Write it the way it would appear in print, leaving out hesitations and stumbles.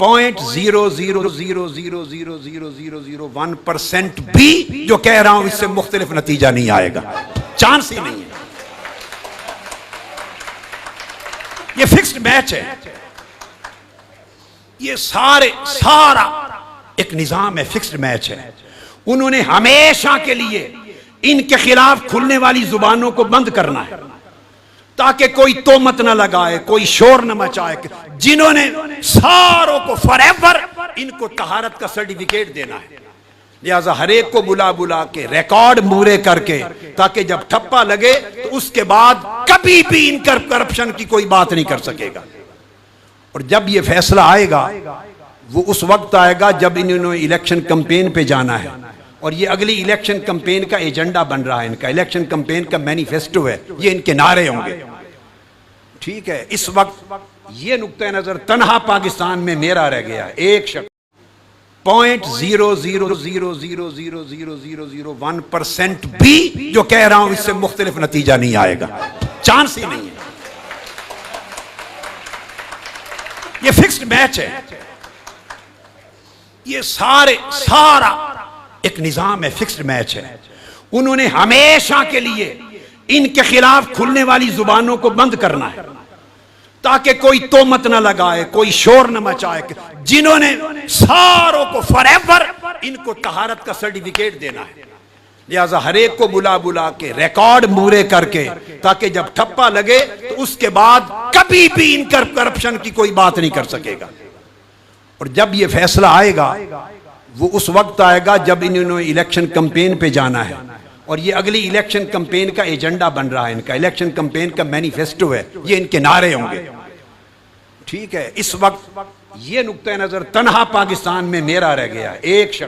0.0000001% भी जो कह रहा हूं इससे मुख्तलिफ नतीजा नहीं आएगा, चांस ही नहीं है। ये फिक्स्ड मैच है, ये सारा एक निजाम है, फिक्स्ड मैच है। उन्होंने हमेशा के लिए इनके खिलाफ खुलने वाली जुबानों को बंद करना है ताकि कोई तोमत न लगाए, कोई शोर न मचाए। जिन्होंने सारों को फॉरएवर इनको तहारत का सर्टिफिकेट देना है, लिहाजा हर एक को बुला बुला के रिकॉर्ड पूरे करके, ताकि जब ठप्पा लगे तो उसके बाद कभी भी इन करप्शन की कोई बात नहीं कर सकेगा। और जब ये फैसला आएगा वो उस वक्त आएगा जब इन्होंने इलेक्शन कैंपेन पे जाना है, और ये अगली इलेक्शन कैंपेन का एजेंडा बन रहा है, इनका इलेक्शन कैंपेन का मैनिफेस्टो है, ये इनके नारे होंगे। ठीक है, इस वक्त ये नुक्ता नजर तनहा पाकिस्तान में मेरा रह गया है, एक शख्स 0.0000001% भी जो कह रहा हूं इससे मुख्तलिफ नतीजा नहीं आएगा, चांस ही नहीं है। ये फिक्स्ड मैच है, ये सारा एक निजाम है, फिक्स्ड मैच है। उन्होंने हमेशा के लिए इनके खिलाफ खुलने वाली जुबानों को बंद करना है ताकि कोई तोमत न लगाए, कोई शोर न मचाए। जिन्होंने सारों को फॉरएवर इनको तहारत का सर्टिफिकेट देना है, लिहाजा हर एक को बुला बुला के रिकॉर्ड पूरे करके, ताकि जब ठप्पा लगे तो उसके बाद कभी भी इन करप्शन की कोई बात नहीं कर सकेगा। और जब ये फैसला आएगा वो उस वक्त आएगा जब इन्होंने इलेक्शन कैंपेन पे जाना है, और ये अगली इलेक्शन कैंपेन का एजेंडा बन रहा है, इनका इलेक्शन कैंपेन का मैनिफेस्टो है, ये इनके नारे होंगे। ठीक है, इस वक्त ये नुक्ता नजर तनहा पाकिस्तान में मेरा रह गया, एक शख्स